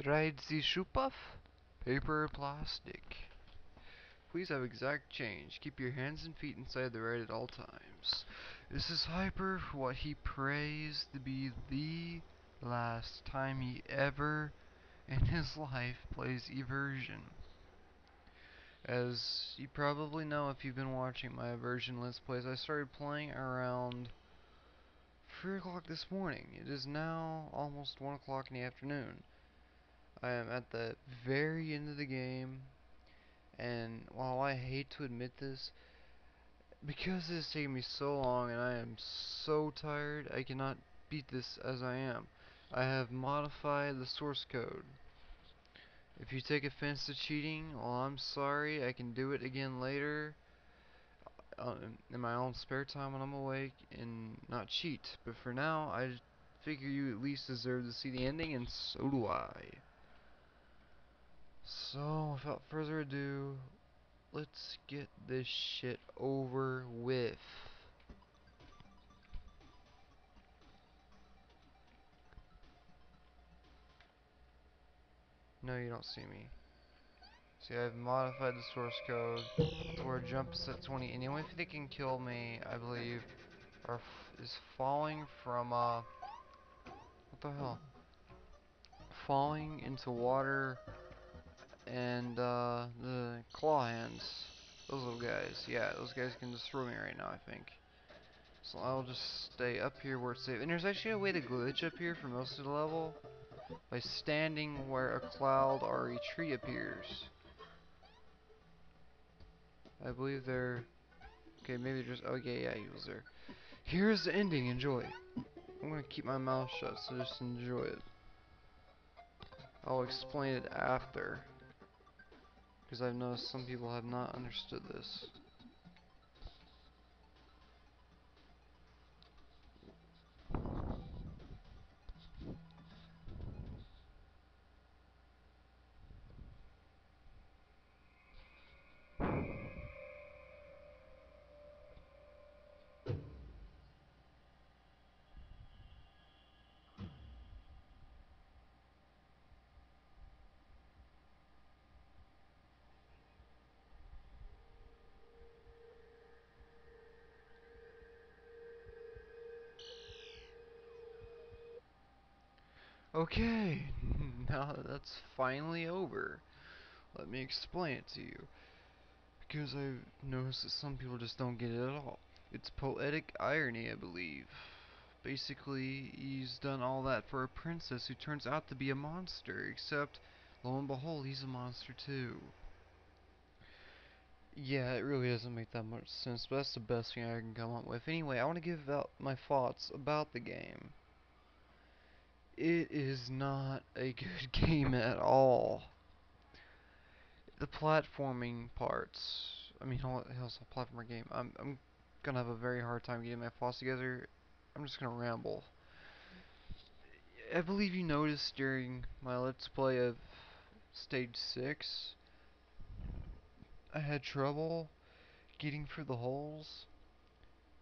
Ride the shoe puff? Paper or plastic? Please have exact change. Keep your hands and feet inside the ride at all times. This is Hyper for what he prays to be the last time he ever in his life plays Eversion. As you probably know if you've been watching my Eversion Let's Plays, I started playing around 3 o'clock this morning. It is now almost 1 o'clock in the afternoon. I am at the very end of the game, and while I hate to admit this, because it has taken me so long and I am so tired, I cannot beat this as I am. I have modified the source code. If you take offense to cheating, well, I'm sorry. I can do it again later in my own spare time when I'm awake and not cheat. But for now, I figure you at least deserve to see the ending, and so do I. So, without further ado, let's get this shit over with. No, you don't see me. See, I've modified the source code to where jump is at 20, and the only thing that can kill me, I believe, is falling from, what the hell? Falling into water and, the claw hands. Those little guys. Yeah, those guys can destroy me right now, I think. So I'll just stay up here where it's safe. And there's actually a way to glitch up here for most of the level by standing where a cloud or a tree appears. I believe they're... Okay, maybe just... Okay, yeah, he was there. Here's the ending. Enjoy. I'm gonna keep my mouth shut, so just enjoy it. I'll explain it after, because I've noticed some people have not understood this. Okay, now that that's finally over, let me explain it to you. Because I've noticed that some people just don't get it at all. It's poetic irony, I believe. Basically, he's done all that for a princess who turns out to be a monster, except, lo and behold, he's a monster too. Yeah, it really doesn't make that much sense, but that's the best thing I can come up with. Anyway, I want to give out my thoughts about the game. It is not a good game at all. The platforming parts. I mean, what the hell's a platformer game? I'm gonna have a very hard time getting my thoughts together. I'm just gonna ramble. I believe you noticed during my Let's Play of Stage 6, I had trouble getting through the holes.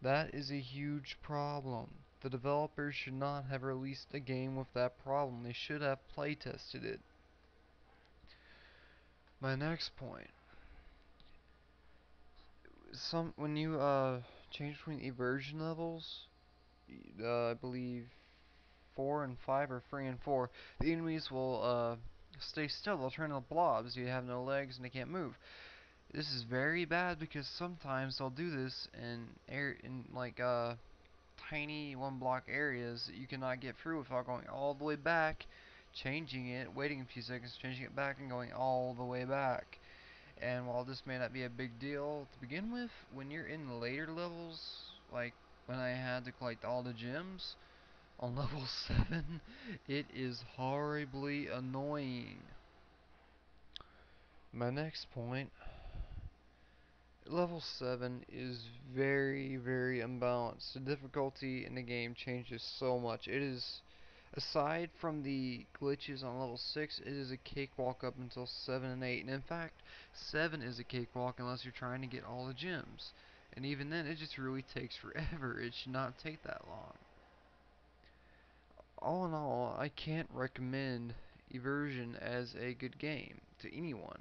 That is a huge problem. The developers should not have released a game with that problem. They should have playtested it. My next point. When you change between eversion levels, I believe 4 and 5 or 3 and 4, the enemies will stay still. They'll turn into blobs. You have no legs and they can't move. This is very bad because sometimes they'll do this in like tiny 1 block areas that you cannot get through without going all the way back, changing it, waiting a few seconds, changing it back, and going all the way back. And while this may not be a big deal to begin with, when you're in the later levels, like when I had to collect all the gems on level 7, it is horribly annoying. My next point, level 7 is very, very unbalanced. The difficulty in the game changes so much. It is, aside from the glitches on level 6, it is a cakewalk up until 7 and 8. And in fact, 7 is a cakewalk unless you're trying to get all the gems. And even then, it just really takes forever. It should not take that long. All in all, I can't recommend Eversion as a good game to anyone.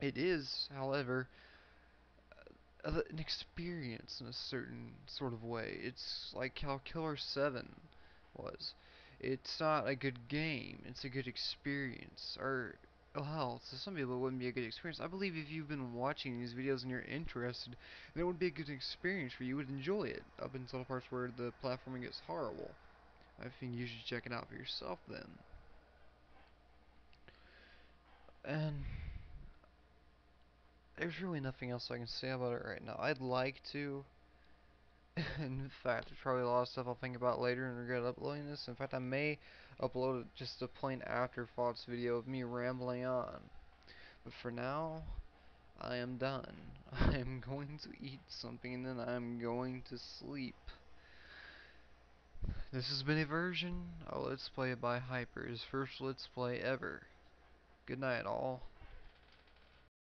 It is, however, an experience in a certain sort of way. It's like how Killer 7 was. It's not a good game, it's a good experience. Or, well, hell, to some people it wouldn't be a good experience. I believe if you've been watching these videos and you're interested, then it would be a good experience for you. You would enjoy it, up until the parts where the platforming gets horrible. I think you should check it out for yourself then. And there's really nothing else I can say about it right now. I'd like to. In fact, there's probably a lot of stuff I'll think about later and regret uploading this. In fact, I may upload just a plain afterthoughts video of me rambling on. But for now, I am done. I am going to eat something and then I'm going to sleep. This has been Eversion, a Let's Play by Hyper's first Let's Play ever. Good night, all.